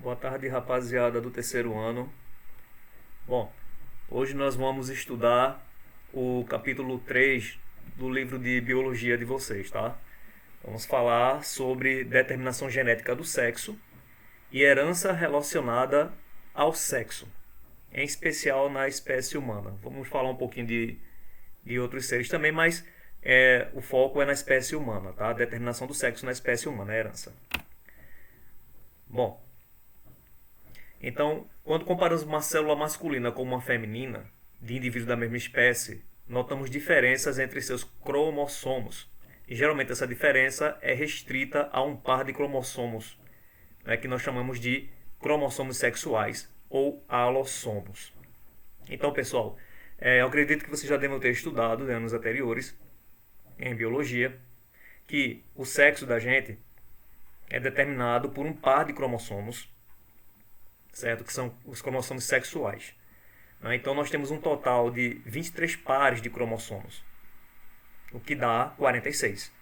Boa tarde, rapaziada do terceiro ano. Bom, hoje nós vamos estudar o capítulo 3 do livro de biologia de vocês, tá? Vamos falar sobre determinação genética do sexo e herança relacionada ao sexo, em especial na espécie humana. Vamos falar um pouquinho de outros seres também, mas o foco é na espécie humana, tá? Determinação do sexo na espécie humana, a herança. Bom, então, quando comparamos uma célula masculina com uma feminina, de indivíduos da mesma espécie, notamos diferenças entre seus cromossomos. E geralmente essa diferença é restrita a um par de cromossomos, né, que nós chamamos de cromossomos sexuais ou alossomos. Então, pessoal, eu acredito que vocês já devem ter estudado em anos anteriores, em biologia, que o sexo da gente é determinado por um par de cromossomos, certo? Que são os cromossomos sexuais. Então nós temos um total de 23 pares de cromossomos, o que dá 46.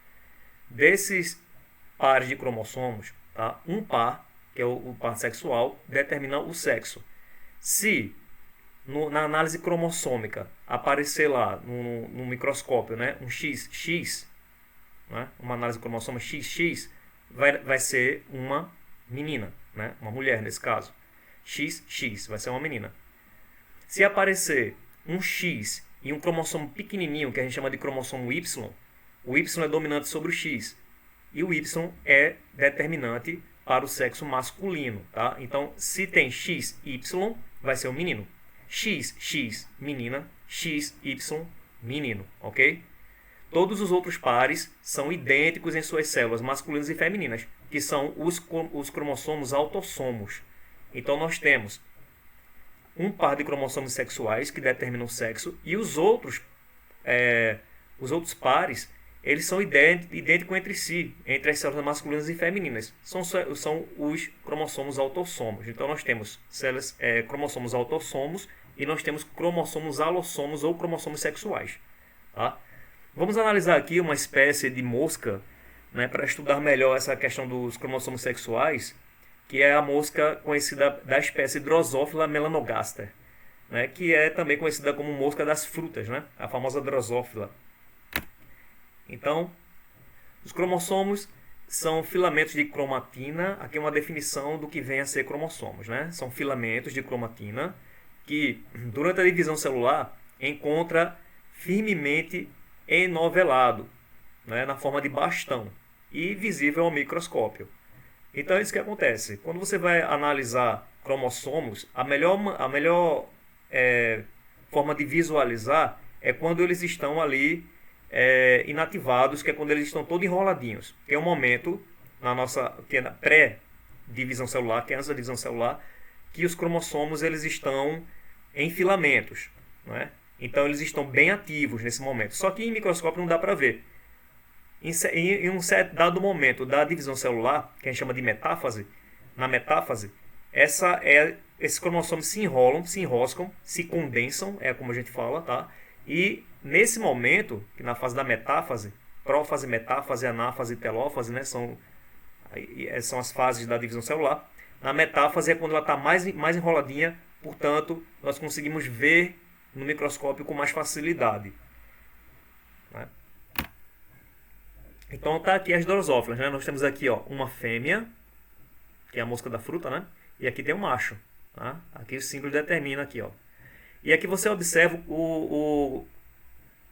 Desses pares de cromossomos, tá? Um par, que é o par sexual, determina o sexo. Se na análise cromossômica aparecer lá no microscópio, né, um XX, né, uma análise de cromossomo XX, vai ser uma menina, né, uma mulher nesse caso. XX vai ser uma menina. Se aparecer um X e um cromossomo pequenininho, que a gente chama de cromossomo Y, o Y é dominante sobre o X. E o Y é determinante para o sexo masculino, tá? Então, se tem XY, vai ser um menino. XX, menina. XY, menino, ok? Todos os outros pares são idênticos em suas células masculinas e femininas, que são os cromossomos autossomos. Então nós temos um par de cromossomos sexuais que determinam o sexo e os outros pares, eles são idênticos entre si, entre as células masculinas e femininas. São os cromossomos autossomos. Então nós temos cromossomos autossomos e nós temos cromossomos alossomos ou cromossomos sexuais. Tá? Vamos analisar aqui uma espécie de mosca, né, para estudar melhor essa questão dos cromossomos sexuais, que é a mosca conhecida da espécie Drosophila melanogaster, né, que é também conhecida como mosca das frutas, né, a famosa Drosophila. Então, os cromossomos são filamentos de cromatina. Aqui é uma definição do que vem a ser cromossomos, né? São filamentos de cromatina que, durante a divisão celular, encontra firmemente enovelado, né, na forma de bastão e visível ao microscópio. Então é isso que acontece. Quando você vai analisar cromossomos, a melhor forma de visualizar é quando eles estão ali inativados, que é quando eles estão todos enroladinhos. Que é um momento que é na pré-divisão celular, que é antes da divisão celular, que os cromossomos eles estão em filamentos, não é? Então eles estão bem ativos nesse momento. Só que em microscópio não dá para ver. Em um certo dado momento da divisão celular, que a gente chama de metáfase, na metáfase, esses cromossomos se enrolam, se enroscam, se condensam, é como a gente fala, tá? E nesse momento, que na fase da metáfase, prófase, metáfase, anáfase e telófase, né, são as fases da divisão celular. Na metáfase é quando ela está mais enroladinha, portanto, nós conseguimos ver no microscópio com mais facilidade, né? Então tá aqui as drosófilas, né? Nós temos aqui, ó, uma fêmea, que é a mosca da fruta, né? E aqui tem um macho, tá? Aqui o símbolo determina aqui, ó. E aqui você observa o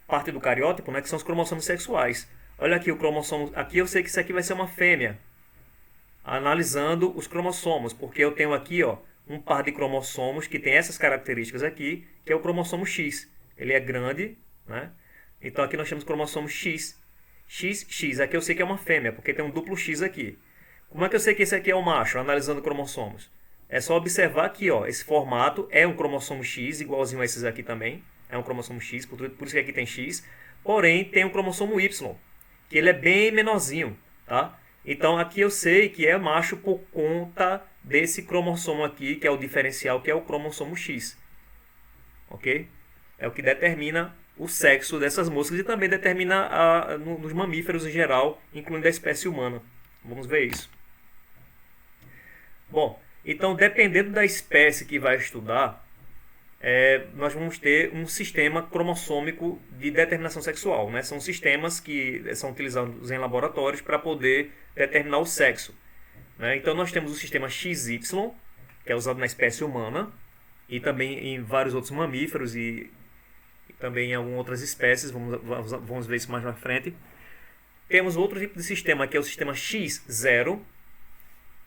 parte do cariótipo, né? Que são os cromossomos sexuais. Olha aqui o cromossomo. Aqui eu sei que isso aqui vai ser uma fêmea. Analisando os cromossomos, porque eu tenho aqui, ó, um par de cromossomos que tem essas características aqui, que é o cromossomo X. Ele é grande, né? Então aqui nós temos o cromossomo X. XX, aqui eu sei que é uma fêmea, porque tem um duplo X aqui. Como é que eu sei que esse aqui é o macho, analisando cromossomos? É só observar aqui, ó, esse formato é um cromossomo X, igualzinho a esses aqui também. É um cromossomo X, por isso que aqui tem X. Porém, tem um cromossomo Y, que ele é bem menorzinho, tá? Então aqui eu sei que é macho por conta desse cromossomo aqui, que é o diferencial, que é o cromossomo X. Ok? É o que determina o sexo dessas moscas e também determina nos mamíferos em geral, incluindo a espécie humana. Vamos ver isso. Bom, Então, dependendo da espécie que vai estudar, nós vamos ter um sistema cromossômico de determinação sexual, né? São sistemas que são utilizados em laboratórios para poder determinar o sexo, né? Então, nós temos o sistema XY, que é usado na espécie humana, e também em vários outros mamíferos e também em algumas outras espécies, vamos ver isso mais na frente. Temos outro tipo de sistema, que é o sistema X0,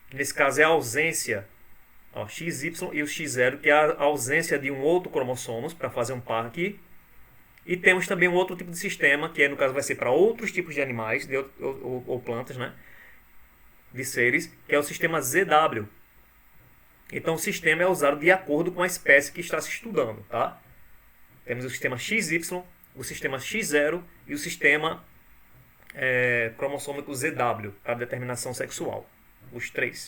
que nesse caso é a ausência, XY e o X0, que é a ausência de um outro cromossomo para fazer um par aqui. E temos também um outro tipo de sistema, que no caso vai ser para outros tipos de animais ou plantas, né, de seres, que é o sistema ZW. Então o sistema é usado de acordo com a espécie que está se estudando, tá? Temos o sistema XY, o sistema X0 e o sistema cromossômico ZW, para determinação sexual. Os três.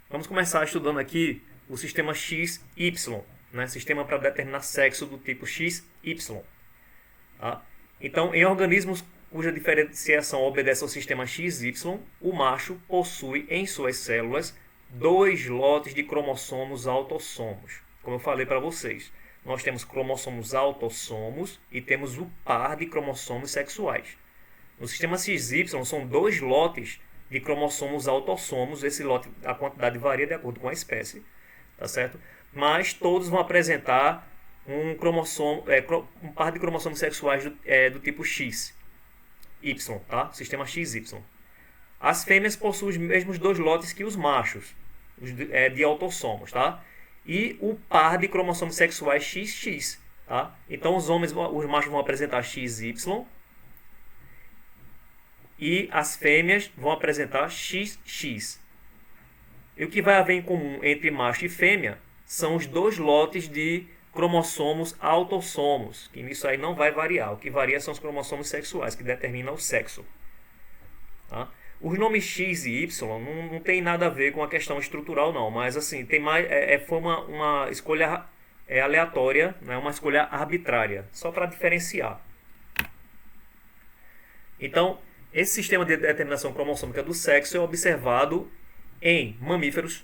Vamos começar estudando aqui o sistema XY, né? Sistema para determinar sexo do tipo XY. Tá? Então, em organismos cuja diferenciação obedece ao sistema XY, o macho possui em suas células 2 lotes de cromossomos autossomos. Como eu falei para vocês, nós temos cromossomos autossomos e temos o par de cromossomos sexuais. No sistema XY são 2 lotes de cromossomos autossomos. Esse lote, a quantidade varia de acordo com a espécie, tá certo? Mas todos vão apresentar um par de cromossomos sexuais do tipo X, Y, tá? Sistema XY. As fêmeas possuem os mesmos 2 lotes que os machos, de autossomos, tá? E o par de cromossomos sexuais XX, tá? Então os machos vão apresentar XY e as fêmeas vão apresentar XX. E o que vai haver em comum entre macho e fêmea são os 2 lotes de cromossomos autossomos, que nisso aí não vai variar. O que varia são os cromossomos sexuais, que determinam o sexo. Tá? Os nomes X e Y não tem nada a ver com a questão estrutural, não, mas assim, tem mais, foi uma escolha aleatória, né? Uma escolha arbitrária, só para diferenciar. Então, esse sistema de determinação cromossômica do sexo é observado em mamíferos.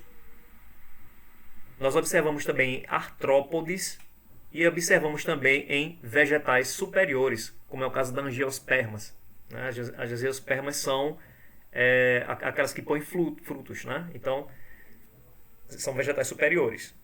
Nós observamos também em artrópodes e observamos também em vegetais superiores, como é o caso das angiospermas. Né? As angiospermas são aquelas que põem frutos, né? Então, são vegetais superiores.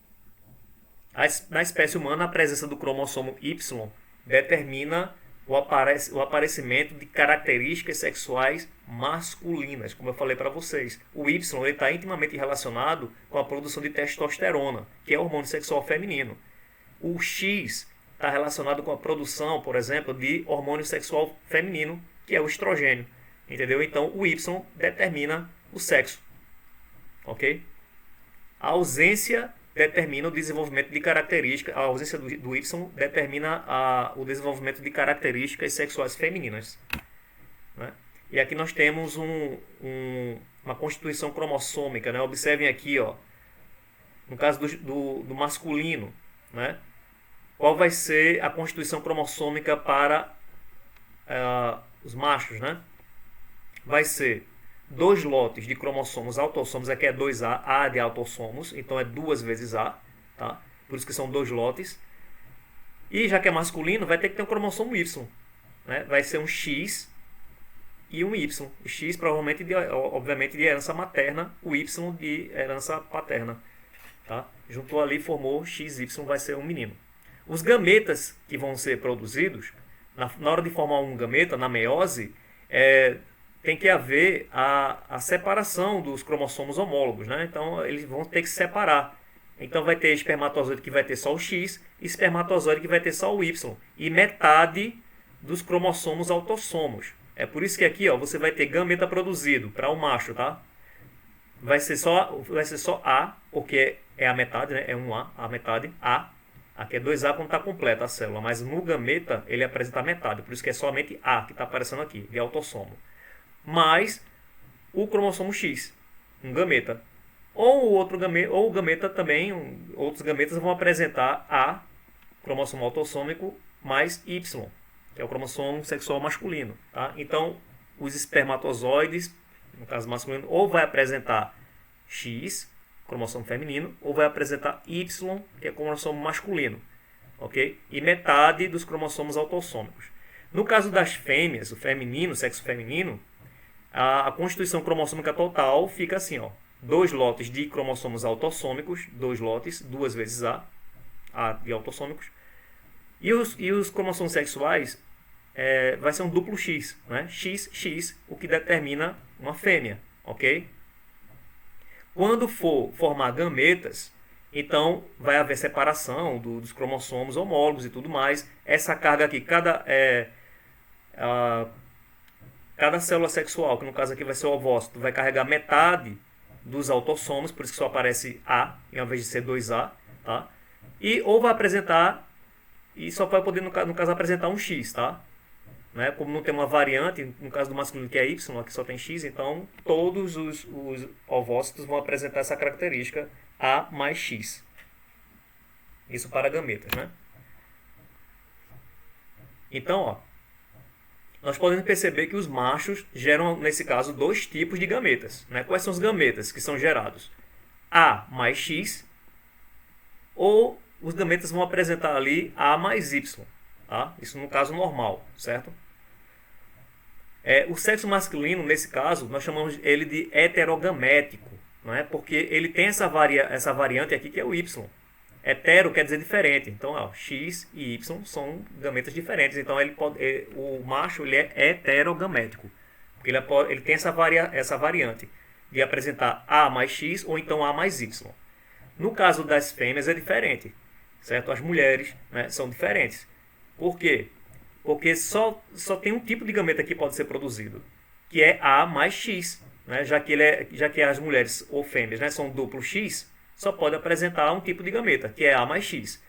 Na espécie humana, a presença do cromossomo Y determina o aparecimento de características sexuais masculinas, como eu falei para vocês. O Y está intimamente relacionado com a produção de testosterona, que é o hormônio sexual feminino. O X está relacionado com a produção, por exemplo, de hormônio sexual feminino, que é o estrogênio. Entendeu? Então, o Y determina o sexo. Ok? A ausência determina o desenvolvimento de características. A ausência do Y determina o desenvolvimento de características sexuais femininas. Né? E aqui nós temos uma constituição cromossômica. Né? Observem aqui, ó, no caso do masculino, né? Qual vai ser a constituição cromossômica para os machos, né? Vai ser 2 lotes de cromossomos autossomos, aqui é 2A, A de autossomos, então é 2 vezes A, tá? Por isso que são 2 lotes. E já que é masculino, vai ter que ter um cromossomo Y, né? Vai ser um X e um Y. O X provavelmente, obviamente, de herança materna, o Y de herança paterna, tá? Juntou ali, formou XY, vai ser um menino. Os gametas que vão ser produzidos, na hora de formar um gameta, na meiose, tem que haver a separação dos cromossomos homólogos, né? Então eles vão ter que se separar. Então vai ter espermatozoide que vai ter só o X e espermatozoide que vai ter só o Y. E metade dos cromossomos autossomos. É por isso que aqui, ó, você vai ter gameta produzido para o macho, tá? Vai ser só A, porque é a metade, né? É um a metade, A. Aqui é 2A quando está completa a célula, mas no gameta ele apresenta a metade. Por isso que é somente A que está aparecendo aqui, de autossomo. Mais o cromossomo X, um gameta. Ou o gameta também, outros gametas vão apresentar A, cromossomo autossômico, mais Y, que é o cromossomo sexual masculino. Tá? Então, os espermatozoides, no caso masculino, ou vai apresentar X, cromossomo feminino, ou vai apresentar Y, que é cromossomo masculino, ok? E metade dos cromossomos autossômicos. No caso das fêmeas, o feminino, o sexo feminino, a constituição cromossômica total fica assim, ó, 2 lotes de cromossomos autossômicos, 2 lotes, 2 vezes A de autossômicos, e os cromossomos sexuais vai ser um duplo X, né? XX, o que determina uma fêmea, ok? Quando for formar gametas, então vai haver separação dos cromossomos homólogos e tudo mais. Essa carga aqui, cada célula sexual, que no caso aqui vai ser o ovócito, vai carregar metade dos autossomos, por isso que só aparece A, em vez de ser 2A, tá? E ou vai apresentar, e só vai poder, no caso, apresentar um X, tá? Né? Como não tem uma variante, no caso do masculino que é Y, aqui só tem X, então todos os ovócitos vão apresentar essa característica A mais X. Isso para gametas, né? Então, ó, nós podemos perceber que os machos geram, nesse caso, 2 tipos de gametas, né? Quais são os gametas que são gerados? A mais X, ou os gametas vão apresentar ali A mais Y. Tá? Isso no caso normal, certo? O sexo masculino, nesse caso, nós chamamos ele de heterogamético, não é? Porque ele tem essa variante aqui que é o Y. Hetero quer dizer diferente. Então, ó, X e Y são gametas diferentes. Então, o macho ele é heterogamético. Porque ele tem essa variante de apresentar A mais X ou então A mais Y. No caso das fêmeas é diferente, certo? As mulheres, né, são diferentes. Por quê? Porque só tem um tipo de gameta que pode ser produzido, que é A mais X. Né? Já que as mulheres ou fêmeas, né, são duplo X, só pode apresentar um tipo de gameta, que é A mais X.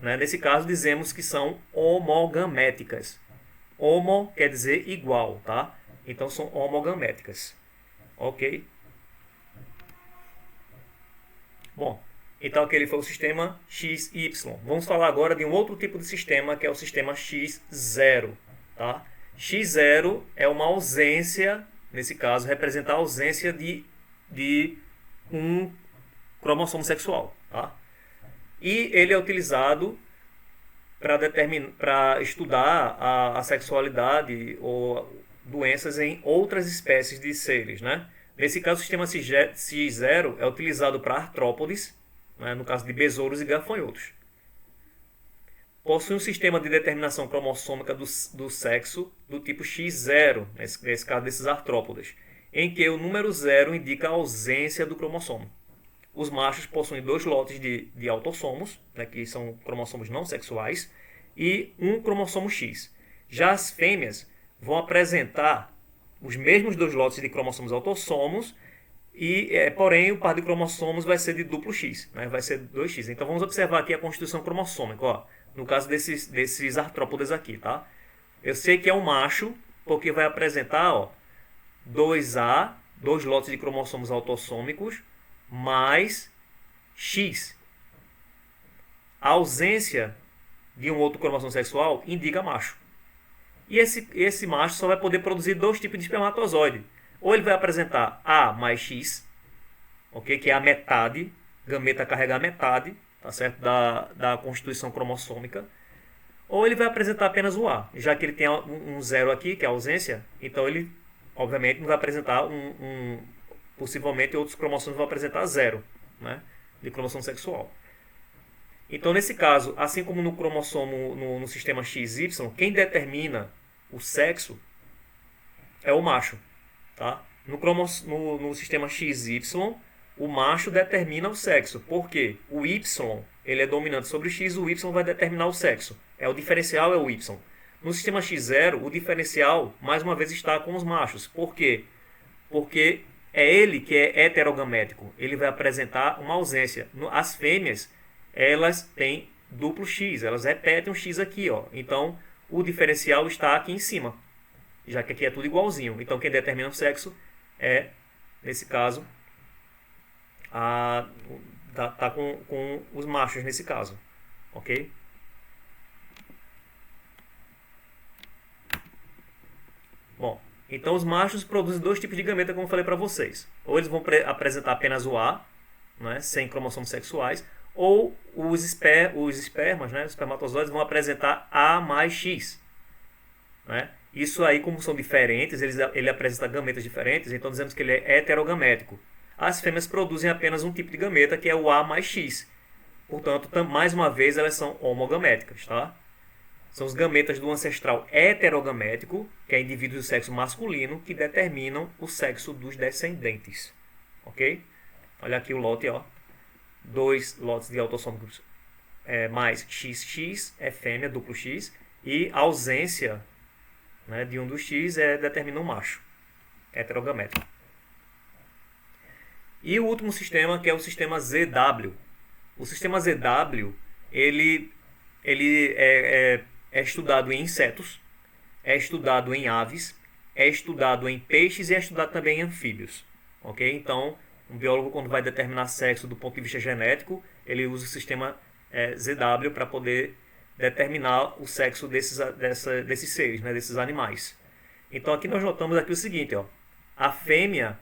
Né? Nesse caso, dizemos que são homogaméticas. Homo quer dizer igual, tá? Então, são homogaméticas. Ok? Bom, então aquele foi o sistema XY. Vamos falar agora de um outro tipo de sistema, que é o sistema X0. Tá? X0 é uma ausência, nesse caso, representa a ausência de um cromossomo sexual. Tá? E ele é utilizado para estudar a sexualidade ou doenças em outras espécies de seres. Né? Nesse caso, o sistema X0 é utilizado para artrópodes, né, no caso de besouros e gafanhotos. Possui um sistema de determinação cromossômica do sexo do tipo X0, nesse caso desses artrópodes, em que o número 0 indica a ausência do cromossomo. Os machos possuem 2 lotes de autossomos, né, que são cromossomos não sexuais, e um cromossomo X. Já as fêmeas vão apresentar os mesmos 2 lotes de cromossomos autossomos, porém o par de cromossomos vai ser de duplo X, né? Vai ser 2X. Então vamos observar aqui a constituição cromossômica, ó, no caso desses artrópodes aqui, tá? Eu sei que é um macho, porque vai apresentar, ó, 2A, 2 lotes de cromossomos autossômicos, mais X. A ausência de um outro cromossomo sexual indica macho. E esse macho só vai poder produzir 2 tipos de espermatozoide. Ou ele vai apresentar A mais X, okay, que é a metade, gameta carrega a metade, tá certo? da constituição cromossômica. Ou ele vai apresentar apenas o A, já que ele tem um 0 aqui, que é a ausência, então ele, obviamente, não vai apresentar possivelmente outros cromossomos vão apresentar 0, né, de cromossomo sexual. Então, nesse caso, assim como no cromossomo, no sistema XY, quem determina o sexo é o macho. Tá? No sistema XY, o macho determina o sexo. Por quê? O Y ele é dominante sobre o X, o Y vai determinar o sexo. O diferencial é o Y. No sistema X0, o diferencial, mais uma vez, está com os machos. Por quê? Porque é ele que é heterogamético. Ele vai apresentar uma ausência. As fêmeas, elas têm duplo X. Elas repetem um X aqui. Ó. Então, o diferencial está aqui em cima. Já que aqui é tudo igualzinho. Então, quem determina o sexo é, nesse caso, tá com os machos nesse caso. Ok? Bom, então os machos produzem 2 tipos de gameta, como eu falei para vocês. Ou eles vão apresentar apenas o A, né, sem cromossomos sexuais, ou os espermas, né, os espermatozoides, vão apresentar A mais X. Né? Isso aí, como são diferentes, ele apresenta gametas diferentes, então dizemos que ele é heterogamético. As fêmeas produzem apenas um tipo de gameta, que é o A mais X. Portanto, mais uma vez, elas são homogaméticas. Tá? São os gametas do ancestral heterogamético, que é indivíduos do sexo masculino, que determinam o sexo dos descendentes. Ok? Olha aqui o lote, ó. 2 lotes de autossômicos mais XX é fêmea, duplo X, e a ausência, né, de um dos X determina um macho, heterogamético. E o último sistema, que é o sistema ZW. O sistema ZW, ele é estudado em insetos, é estudado em aves, é estudado em peixes e é estudado também em anfíbios. Ok? Então, um biólogo, quando vai determinar sexo do ponto de vista genético, ele usa o sistema ZW para poder determinar o sexo desses seres, né, desses animais. Então aqui nós notamos aqui o seguinte, ó, a fêmea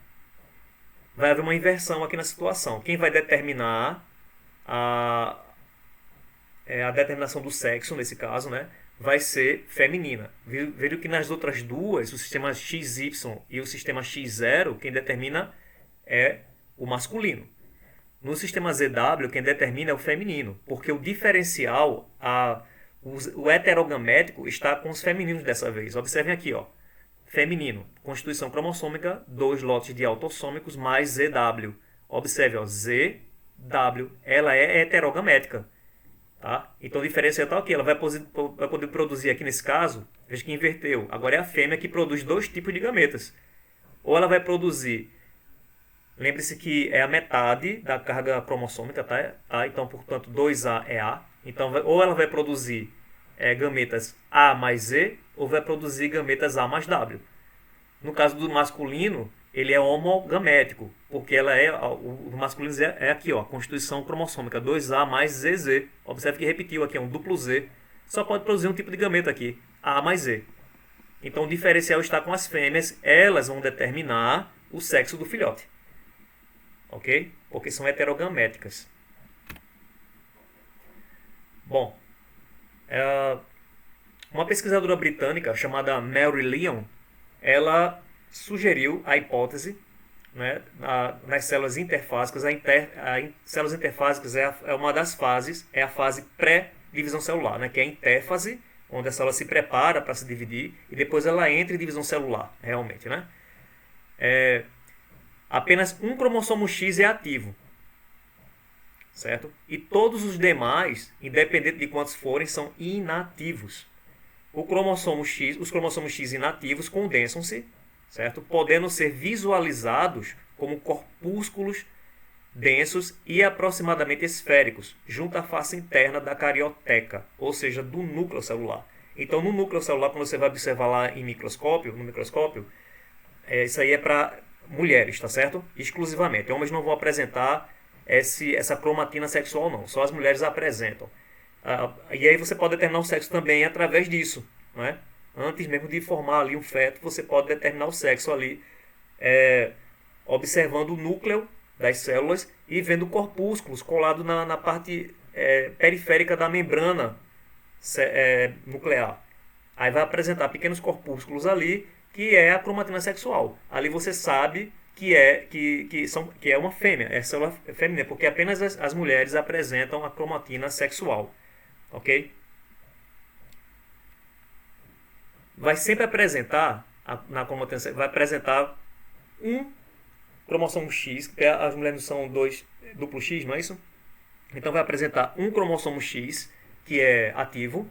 vai haver uma inversão aqui na situação. Quem vai determinar a determinação do sexo, nesse caso, né, vai ser feminina. Viram que nas outras duas, o sistema XY e o sistema X0, quem determina é o masculino. No sistema ZW, quem determina é o feminino, porque o diferencial, o heterogamético, está com os femininos dessa vez. Observem aqui, ó. Feminino, constituição cromossômica, 2 lotes de autossômicos mais ZW. Observe, ó, ZW, ela é heterogamética. Tá? Então o diferencial está aqui, ela vai poder produzir aqui nesse caso, veja que inverteu. Agora é a fêmea que produz 2 tipos de gametas. Ou ela vai produzir, lembre-se que é a metade da carga cromossômica, tá? Então, portanto, 2A é A. Então, ou ela vai produzir gametas A mais Z, ou vai produzir gametas A mais W. No caso do masculino, ele é homogamético, porque o masculino é aqui, ó, constituição cromossômica, 2A mais ZZ. Observe que repetiu aqui, é um duplo Z. Só pode produzir um tipo de gameta aqui, A mais Z. Então, o diferencial está com as fêmeas, elas vão determinar o sexo do filhote. Ok? Porque são heterogaméticas. Bom, uma pesquisadora britânica chamada Mary Lyon, ela sugeriu a hipótese, né, nas células interfásicas. Células interfásicas é uma das fases, é a fase pré-divisão celular, né, que é a intérfase, onde a célula se prepara para se dividir e depois ela entra em divisão celular, realmente, né? Apenas um cromossomo X é ativo, certo? E todos os demais, independente de quantos forem, são inativos. Os cromossomos X inativos condensam-se, certo? Podendo ser visualizados como corpúsculos densos e aproximadamente esféricos, junto à face interna da carioteca, ou seja, do núcleo celular. Então, no núcleo celular, quando você vai observar lá no microscópio, isso aí é para mulheres, tá certo? Exclusivamente. Homens não vão apresentar essa cromatina sexual, não. Só as mulheres apresentam. E aí você pode determinar o sexo também através disso, né? Antes mesmo de formar ali um feto, você pode determinar o sexo ali, observando o núcleo das células e vendo corpúsculos colados na parte periférica da membrana nuclear. Aí vai apresentar pequenos corpúsculos ali, que é a cromatina sexual. Ali você sabe que é uma fêmea, é célula feminina, porque apenas as mulheres apresentam a cromatina sexual. Ok? Vai sempre apresentar, na cromatina vai apresentar um cromossomo X, porque as mulheres são duplo X, não é isso? Então vai apresentar um cromossomo X, que é ativo,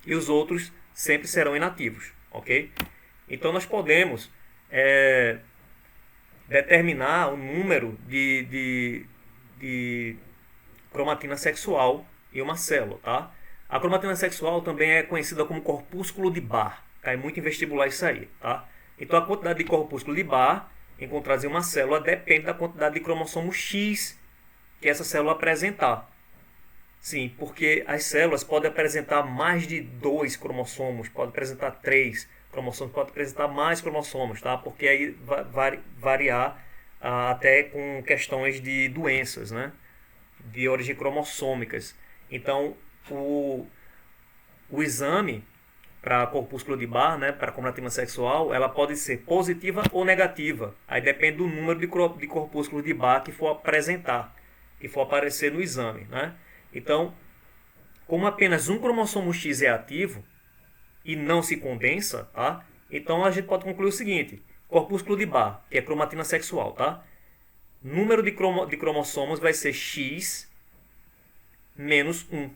e os outros sempre serão inativos. Ok? Então nós podemos determinar o número de cromatina sexual em uma célula, tá? A cromatina sexual também é conhecida como corpúsculo de Barr. Cai muito em vestibular isso aí, tá? Então a quantidade de corpúsculo de Barr encontrados em uma célula depende da quantidade de cromossomo X que essa célula apresentar. Sim, porque as células podem apresentar mais de 2 cromossomos, podem apresentar 3 cromossomos, podem apresentar mais cromossomos, tá? Porque aí vai variar até com questões de doenças, né? De origem cromossômicas. Então, o exame para corpúsculo de Barr, né, para cromatina sexual, ela pode ser positiva ou negativa. Aí depende do número de corpúsculos de Barr que for apresentar, que for aparecer no exame, né? Então, como apenas um cromossomo X é ativo e não se condensa, tá? Então a gente pode concluir o seguinte: corpúsculo de Barr, que é cromatina sexual, tá? Número de cromossomos vai ser X menos 1,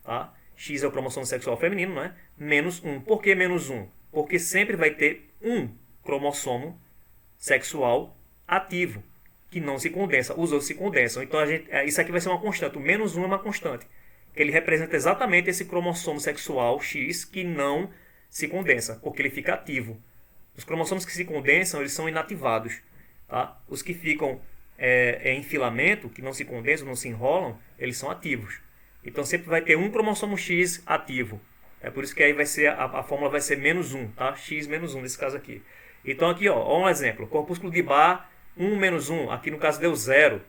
tá? X é o cromossomo sexual feminino, né? Menos 1. Por que menos 1? Porque sempre vai ter um cromossomo sexual ativo, que não se condensa. Os outros se condensam. Então, isso aqui vai ser uma constante. O menos 1 é uma constante. Que ele representa exatamente esse cromossomo sexual X que não se condensa, porque ele fica ativo. Os cromossomos que se condensam, eles são inativados. Tá? Os que ficam em filamento, que não se condensam, não se enrolam, eles são ativos. Então sempre vai ter um cromossomo X ativo. É por isso que aí vai ser a fórmula vai ser menos 1, tá? X menos 1 nesse caso aqui. Então aqui, ó um exemplo. Corpúsculo de Barr, 1 menos 1. Aqui no caso deu 0.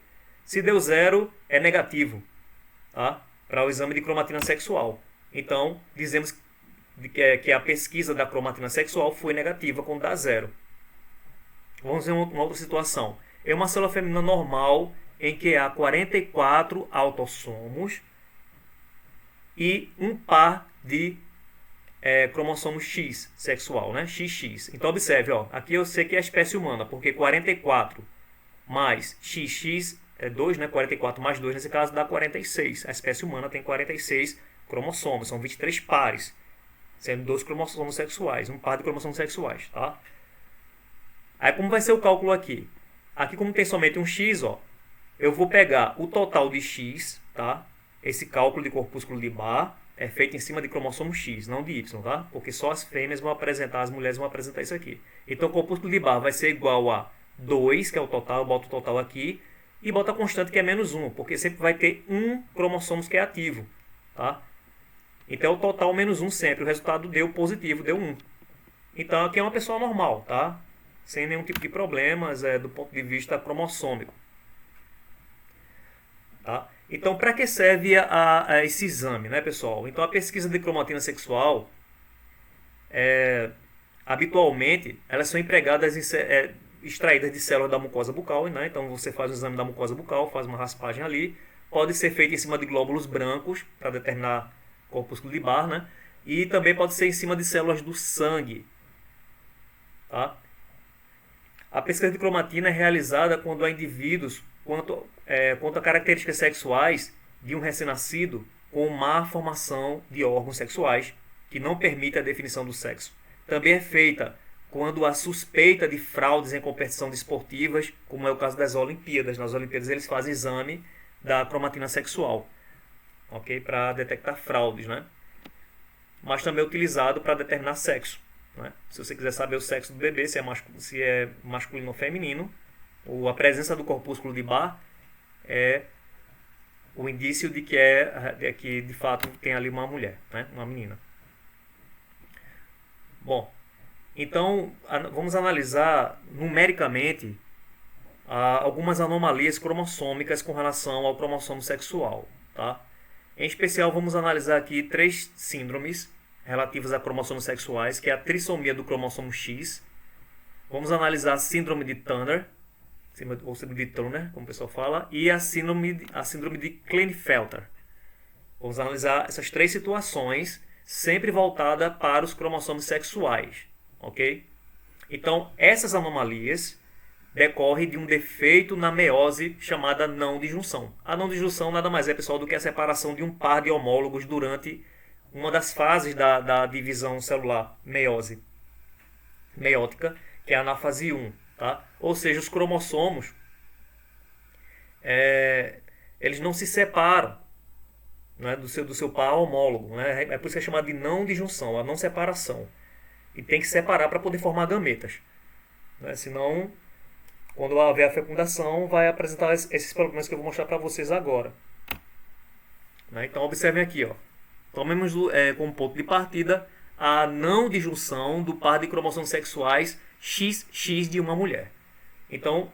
Se deu 0, é negativo, tá? Para o exame de cromatina sexual. Então, dizemos que a pesquisa da cromatina sexual foi negativa quando dá 0. Vamos ver uma outra situação. É uma célula feminina normal em que há 44 autossomos e um par de cromossomo X sexual, né? XX. Então observe, ó, aqui eu sei que é a espécie humana, porque 44 mais XX é 2, né? 44 mais 2 nesse caso dá 46. A espécie humana tem 46 cromossomos, são 23 pares, sendo 2 cromossomos sexuais, um par de cromossomos sexuais, tá? Aí como vai ser o cálculo aqui? Aqui como tem somente um X, ó, eu vou pegar o total de X, tá? Esse cálculo de corpúsculo de Barr é feito em cima de cromossomo X, não de Y, tá? Porque só as fêmeas vão apresentar, as mulheres vão apresentar isso aqui. Então o corpúsculo de Barr vai ser igual a 2, que é o total, eu boto o total aqui, e boto a constante que é menos 1, porque sempre vai ter um cromossomo que é ativo, tá? Então é o total menos 1 sempre, o resultado deu positivo, deu 1. Então aqui é uma pessoa normal, tá? Sem nenhum tipo de problemas do ponto de vista cromossômico. Tá? Então, para que serve a esse exame, né, pessoal? Então, a pesquisa de cromatina sexual, habitualmente, elas são empregadas extraídas de células da mucosa bucal, né? Então, você faz o exame da mucosa bucal, faz uma raspagem ali, pode ser feito em cima de glóbulos brancos, para determinar corpúsculo de Barr, né? E também pode ser em cima de células do sangue, tá? A pesquisa de cromatina é realizada quando há indivíduos quanto a características sexuais de um recém-nascido com má formação de órgãos sexuais, que não permite a definição do sexo. Também é feita quando há suspeita de fraudes em competições desportivas, como é o caso das Olimpíadas. Nas Olimpíadas eles fazem exame da cromatina sexual, ok? Para detectar fraudes, né? Mas também é utilizado para determinar sexo. Né? Se você quiser saber o sexo do bebê, se é masculino ou feminino, a presença do corpúsculo de Barr é o indício de que de fato tem ali uma mulher, né? Uma menina. Bom, então vamos analisar numericamente algumas anomalias cromossômicas com relação ao cromossomo sexual, tá? Em especial vamos analisar aqui 3 síndromes relativas a cromossomos sexuais, que é a trissomia do cromossomo X. Vamos analisar a síndrome de Turner, ou síndrome de Turner, como o pessoal fala, e a síndrome de Klinefelter. Vamos analisar essas 3 situações, sempre voltada para os cromossomos sexuais, ok? Então, essas anomalias decorrem de um defeito na meiose chamada não disjunção. A não disjunção nada mais é, pessoal, do que a separação de um par de homólogos durante uma das fases da divisão celular meiótica, que é a anáfase 1. Tá? Ou seja, os cromossomos eles não se separam, né, do seu par homólogo. Né? É por isso que é chamado de não disjunção, a não separação. E tem que separar para poder formar gametas. Né? Senão, quando haver a fecundação, vai apresentar esses problemas que eu vou mostrar para vocês agora. Né? Então, observem aqui, ó. Tomemos como ponto de partida a não disjunção do par de cromossomos sexuais XX de uma mulher. Então,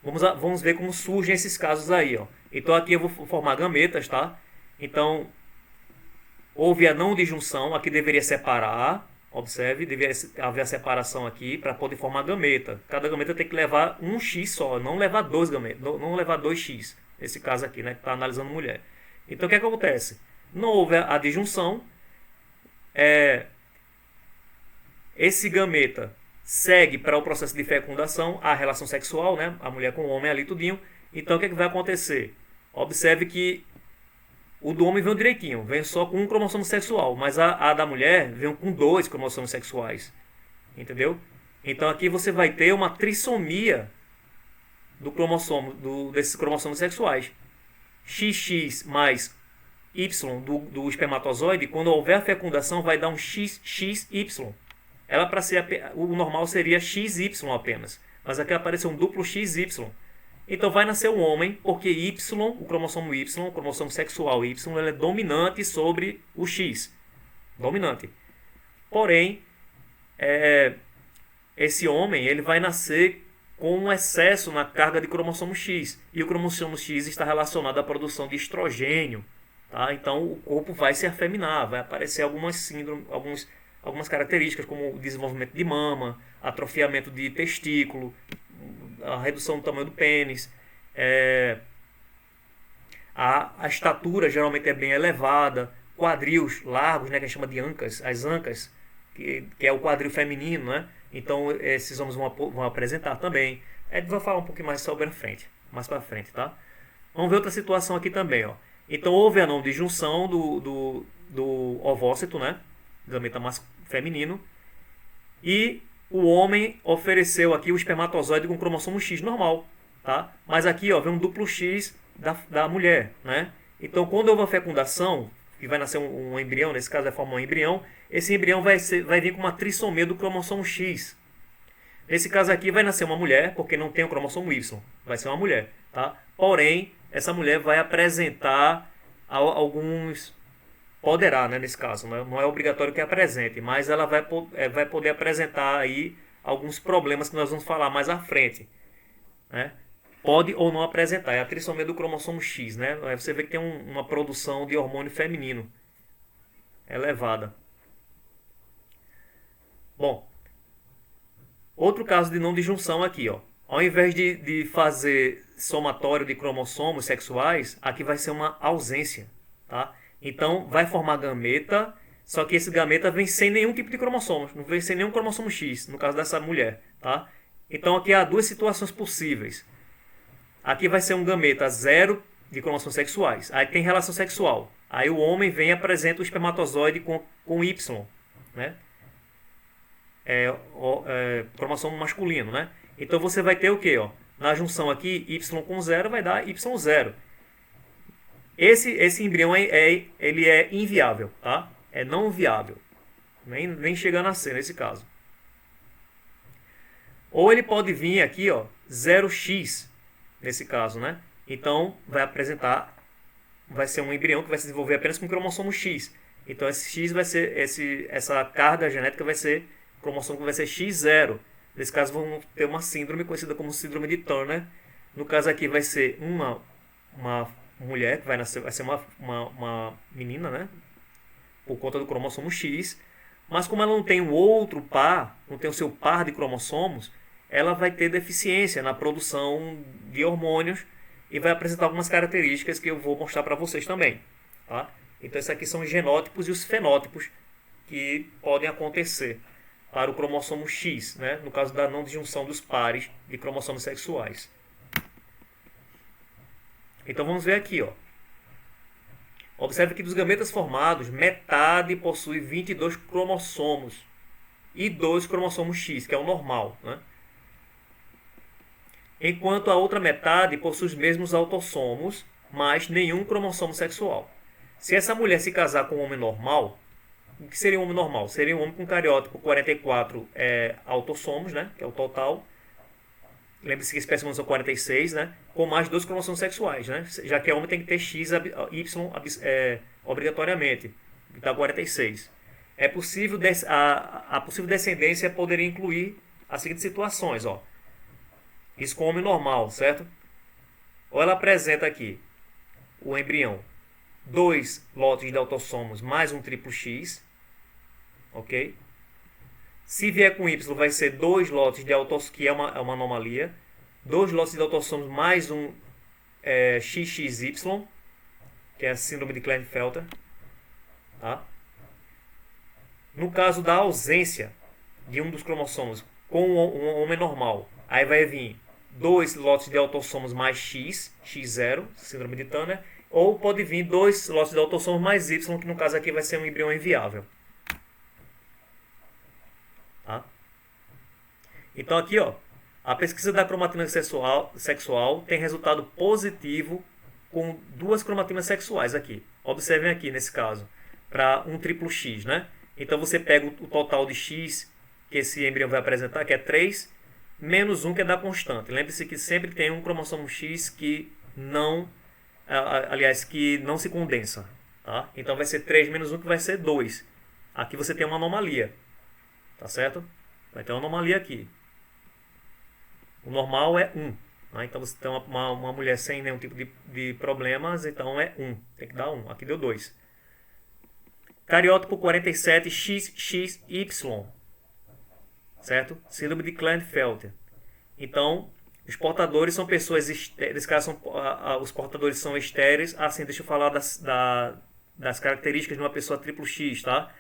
Vamos ver como surgem esses casos aí, ó. Então aqui eu vou formar gametas, tá? Então houve a não disjunção, aqui deveria separar. Observe, deveria haver a separação aqui para poder formar gameta. Cada gameta tem que levar um X só, não levar dois gametas, não levar 2X. Nesse caso aqui, né, que está analisando mulher. Então o que acontece? Não houve a disjunção, esse gameta segue para o processo de fecundação, a relação sexual, né, a mulher com o homem ali tudinho. Então o que vai acontecer? Observe que o do homem vem direitinho, vem só com um cromossomo sexual, mas a da mulher vem com 2 cromossomos sexuais. Entendeu? Então aqui você vai ter uma trissomia do cromossomo, desses cromossomos sexuais. XX mais Y do espermatozoide, quando houver a fecundação, vai dar um XXY. Ela para ser o normal seria XY apenas, mas aqui apareceu um duplo XY. Então vai nascer um homem, porque Y, o cromossomo Y, o cromossomo sexual Y, ele é dominante sobre o X. Dominante. Porém, esse homem ele vai nascer com um excesso na carga de cromossomo X. E o cromossomo X está relacionado à produção de estrogênio. Tá? Então o corpo vai se afeminar, vai aparecer algumas síndromes, algumas características, como o desenvolvimento de mama, atrofiamento de testículo, a redução do tamanho do pênis. A estatura geralmente é bem elevada, quadris largos, né, que a gente chama de ancas, as ancas, que é o quadril feminino, né? Então esses homens vão apresentar também. A gente vai falar um pouquinho mais sobre a frente, mais para frente, tá? Vamos ver outra situação aqui também, ó. Então houve a não disjunção do ovócito, né? Gameta feminino. E o homem ofereceu aqui o espermatozoide com cromossomo X normal, tá? Mas aqui, ó, vem um duplo X da mulher, né? Então, quando houve a fecundação, que vai nascer um embrião, nesse caso vai formar um embrião, esse embrião vai vir com uma trissomia do cromossomo X. Nesse caso aqui vai nascer uma mulher, porque não tem o cromossomo Y, vai ser uma mulher, tá? Porém, essa mulher vai apresentar alguns... Poderá, né, nesse caso, né? Não é obrigatório que apresente, mas ela vai poder apresentar aí alguns problemas que nós vamos falar mais à frente, né? Pode ou não apresentar, é a trissomia do cromossomo X, né? Aí você vê que tem uma produção de hormônio feminino elevada. Bom, outro caso de não disjunção aqui, ó. Ao invés de fazer somatório de cromossomos sexuais, aqui vai ser uma ausência, tá? Então vai formar gameta, só que esse gameta vem sem nenhum tipo de cromossomo, não vem sem nenhum cromossomo X, no caso dessa mulher, tá? Então aqui há duas situações possíveis. Aqui vai ser um gameta zero de cromossomos sexuais, aí tem relação sexual. Aí o homem vem e apresenta o espermatozoide com Y, né? Cromossomo masculino, né? Então você vai ter o que, ó? Na junção aqui, Y com 0 vai dar Y0. Esse embrião ele é inviável, tá? É não viável. Nem chega a nascer nesse caso. Ou ele pode vir aqui, ó, 0x, nesse caso, né? Então vai ser um embrião que vai se desenvolver apenas com cromossomo X. Então esse X vai ser, essa carga genética vai ser, o cromossomo vai ser X0. Nesse caso vamos ter uma síndrome conhecida como síndrome de Turner. No caso aqui vai ser uma mulher que vai ser uma menina, né? Por conta do cromossomo X. Mas como ela não tem um outro par, não tem o seu par de cromossomos, ela vai ter deficiência na produção de hormônios e vai apresentar algumas características que eu vou mostrar para vocês também, tá? Então esses aqui são os genótipos e os fenótipos que podem acontecer para o cromossomo X, né? No caso da não disjunção dos pares de cromossomos sexuais. Então vamos ver aqui, ó. Observe que dos gametas formados, metade possui 22 cromossomos e 2 cromossomos X, que é o normal, né? Enquanto a outra metade possui os mesmos autossomos, mas nenhum cromossomo sexual. Se essa mulher se casar com um homem normal, o que seria um homem normal? Seria um homem com cariótipo 44 autossomos, né? Que é o total. Lembre-se que espécies humanas são 46, né? Com mais 2 cromossomos sexuais, né? Já que o homem tem que ter X, Y obrigatoriamente. Então 46. É possível a possível descendência poderia incluir as seguintes situações, ó. Isso com o homem normal, certo? Ou ela apresenta aqui o embrião, 2 lotes de autossomos mais um triplo X, ok? Se vier com Y, vai ser 2 lotes de autossomos, que é uma anomalia, 2 lotes de autossomos mais um XXY, que é a síndrome de Klinefelter, tá? No caso da ausência de um dos cromossomos com um homem normal, aí vai vir 2 lotes de autossomos mais X, X0, síndrome de Turner, ou pode vir 2 lotes de autossomos mais Y, que no caso aqui vai ser um embrião inviável. Tá? Então aqui, ó, a pesquisa da cromatina sexual tem resultado positivo com 2 cromatinas sexuais aqui. Observem aqui nesse caso, para um triplo X, né? Então você pega o total de X que esse embrião vai apresentar, que é 3, menos 1 que é da constante. Lembre-se que sempre tem um cromossomo X que não, aliás, que não se condensa. Tá? Então vai ser 3 menos 1 que vai ser 2. Aqui você tem uma anomalia. Tá certo? Vai ter uma anomalia aqui. O normal é 1. Tá? Então você tem uma mulher sem nenhum tipo de problemas, então é 1. Tem que dar 1. Aqui deu 2. Cariótipo 47XXY. Certo? Síndrome de Klinefelter. Então, os portadores são pessoas estéreis. Os portadores são estéreis. Assim, deixa eu falar das características de uma pessoa triplo X, tá?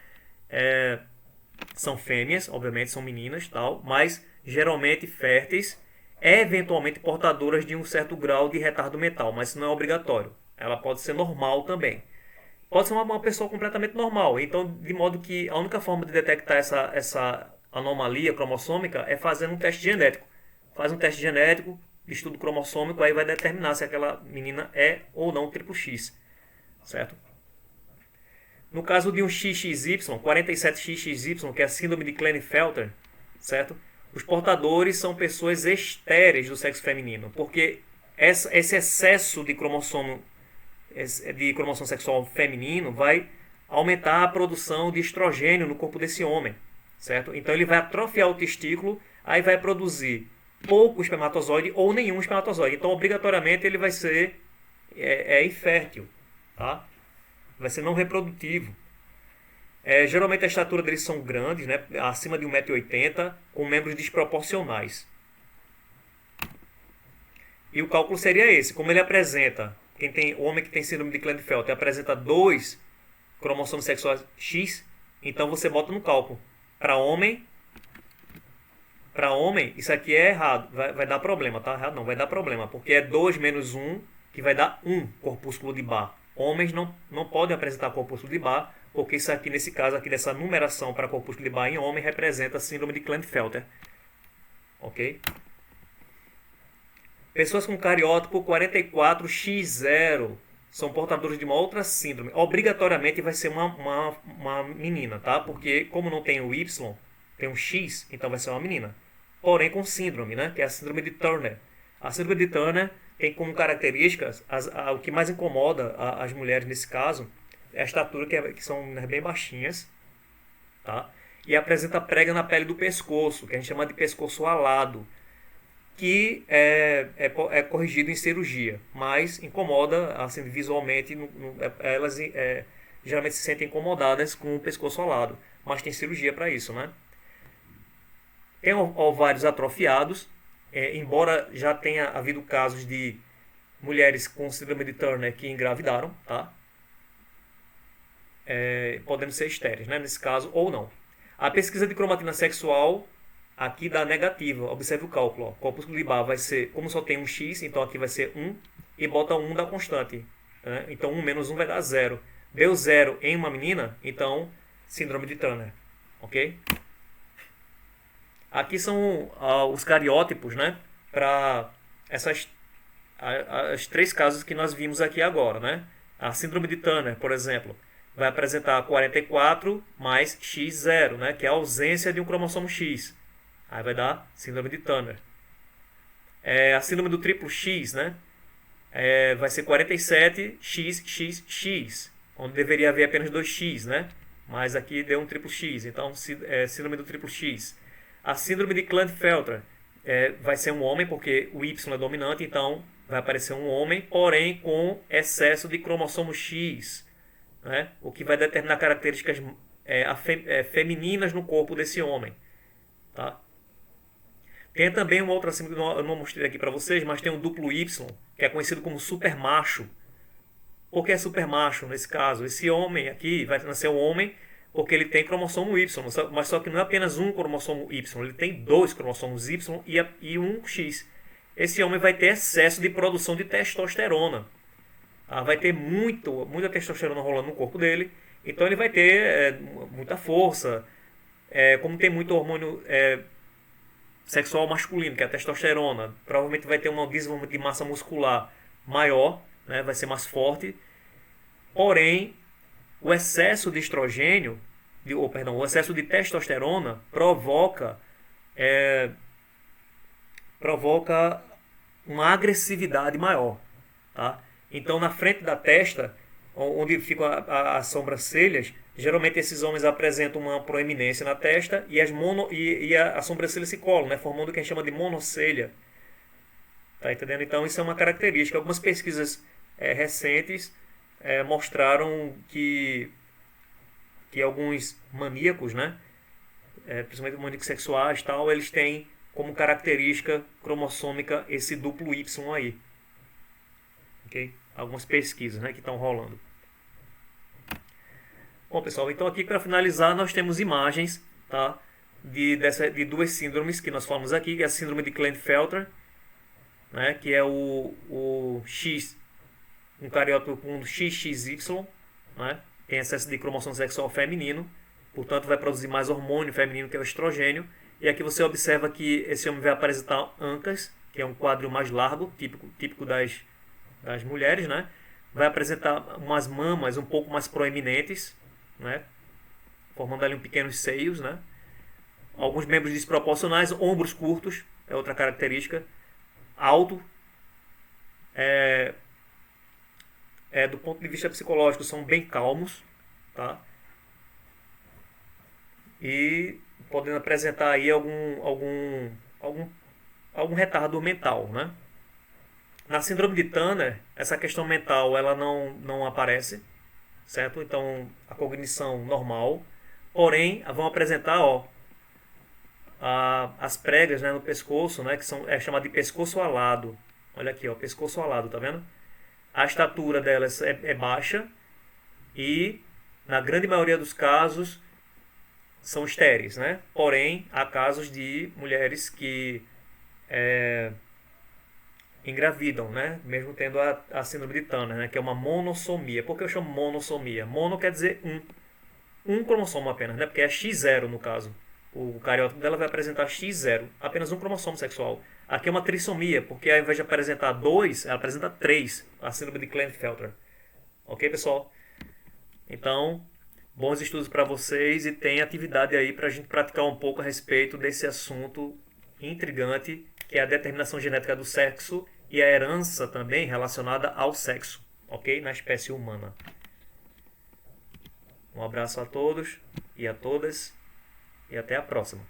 São fêmeas, obviamente, são meninas, tal, mas geralmente férteis, eventualmente portadoras de um certo grau de retardo mental, mas isso não é obrigatório. Ela pode ser normal também. Pode ser uma pessoa completamente normal. Então, de modo que a única forma de detectar essa anomalia cromossômica é fazendo um teste genético. Faz um teste genético, estudo cromossômico, aí vai determinar se aquela menina é ou não triplo X. Certo? No caso de um XXY, 47XXY, que é a síndrome de Klinefelter, certo? Os portadores são pessoas estéreis do sexo feminino, porque esse excesso de cromossomo sexual feminino vai aumentar a produção de estrogênio no corpo desse homem, certo? Então ele vai atrofiar o testículo, aí vai produzir pouco espermatozoide ou nenhum espermatozoide. Então obrigatoriamente ele vai ser infértil, tá? Vai ser não reprodutivo. Geralmente a estatura deles são grandes, né? Acima de 1,80 m, com membros desproporcionais. E o cálculo seria esse. Como ele apresenta, o homem que tem síndrome de Klinefelter apresenta 2 cromossomos sexuais X, então você bota no cálculo. Para homem, isso aqui é errado. Vai dar problema, tá? Errado não, vai dar problema. Porque é 2 menos 1, que vai dar 1 corpúsculo de Barr. Homens não podem apresentar corpúsculo de Barr, porque isso aqui, nesse caso aqui, dessa numeração para corpúsculo de Barr em homem, representa a síndrome de Klinefelter. Ok? Pessoas com cariótipo 44X0 são portadores de uma outra síndrome. Obrigatoriamente vai ser uma menina, tá? Porque como não tem o Y, tem um X, então vai ser uma menina. Porém com síndrome, né? Que é a síndrome de Turner. A síndrome de Turner tem como características, o que mais incomoda as mulheres nesse caso, é a estatura, que são bem baixinhas, tá? E apresenta prega na pele do pescoço, que a gente chama de pescoço alado, que é corrigido em cirurgia, mas incomoda assim, visualmente, elas geralmente se sentem incomodadas com o pescoço alado, mas tem cirurgia para isso, né? Tem ovários atrofiados, embora já tenha havido casos de mulheres com síndrome de Turner que engravidaram, tá? Podendo ser estéreis, né? Nesse caso, ou não. A pesquisa de cromatina sexual aqui dá negativa. Observe o cálculo. Ó. O corpúsculo de Barr vai ser, como só tem um X, então aqui vai ser 1, e bota 1 da constante. Né? Então 1 menos 1 vai dar 0. Deu 0 em uma menina, então síndrome de Turner. Ok? Aqui são os cariótipos, né? Para as 3 casos que nós vimos aqui agora, né? A síndrome de Turner, por exemplo, vai apresentar 44 mais X0, né? Que é a ausência de um cromossomo X. Aí vai dar síndrome de Turner. A síndrome do triplo X, né? Vai ser 47XXX, onde deveria haver apenas 2X, né? Mas aqui deu um triplo X, então síndrome do triplo X. A síndrome de Klinefelter vai ser um homem, porque o Y é dominante, então vai aparecer um homem, porém com excesso de cromossomo X, né? O que vai determinar características femininas no corpo desse homem. Tá? Tem também uma outra síndrome que eu não mostrei aqui para vocês, mas tem um duplo Y, que é conhecido como supermacho. Por que é supermacho nesse caso? Esse homem aqui vai nascer um homem porque ele tem cromossomo Y, mas só que não é apenas um cromossomo Y, ele tem dois cromossomos Y e um X. Esse homem vai ter excesso de produção de testosterona. Tá? Vai ter muita testosterona rolando no corpo dele, então ele vai ter muita força. Como tem muito hormônio sexual masculino, que é a testosterona, provavelmente vai ter um desenvolvimento de massa muscular maior, né? Vai ser mais forte. Porém, o excesso de estrogênio, o excesso de testosterona provoca uma agressividade maior. Tá? Então, na frente da testa, onde ficam as sobrancelhas, geralmente esses homens apresentam uma proeminência na testa e a sobrancelha se colam, né? Formando o que a gente chama de monocelha. Tá entendendo? Então, isso é uma característica. Algumas pesquisas recentes mostraram que alguns maníacos, né? Principalmente maníacos sexuais, tal, eles têm como característica cromossômica esse duplo Y aí. Okay? Algumas pesquisas, né, que estão rolando. Bom, pessoal, então aqui para finalizar nós temos imagens, tá, de duas síndromes que nós falamos aqui, que é a síndrome de Klinefelter, né, que é o X, um cariótipo com XXY, né, tem excesso de cromossomo sexual feminino, portanto vai produzir mais hormônio feminino, que é o estrogênio, e aqui você observa que esse homem vai apresentar ancas, que é um quadril mais largo, típico das mulheres, né? Vai apresentar umas mamas um pouco mais proeminentes, né? Formando ali pequenos seios, né? Alguns membros desproporcionais, ombros curtos, é outra característica. Alto. Do ponto de vista psicológico, são bem calmos, tá? E podendo apresentar aí algum retardo mental, né? Na síndrome de Turner, essa questão mental ela não aparece, certo? Então, a cognição normal, porém, vão apresentar as pregas, né, no pescoço, né, que é chamado de pescoço alado. Olha aqui, pescoço alado, tá vendo? A estatura delas é baixa e, na grande maioria dos casos, são estéreis, né? Porém, há casos de mulheres que engravidam, né? Mesmo tendo a síndrome de Turner, né? Que é uma monossomia. Por que eu chamo monossomia? Mono quer dizer um cromossomo apenas, né? Porque é X0 no caso. O cariótipo dela vai apresentar X0, apenas um cromossomo sexual. Aqui é uma trissomia, porque ao invés de apresentar 2, ela apresenta 3, a síndrome de Klinefelter. Ok, pessoal? Então, bons estudos para vocês e tem atividade aí para a gente praticar um pouco a respeito desse assunto intrigante, que é a determinação genética do sexo e a herança também relacionada ao sexo, ok? Na espécie humana. Um abraço a todos e a todas e até a próxima.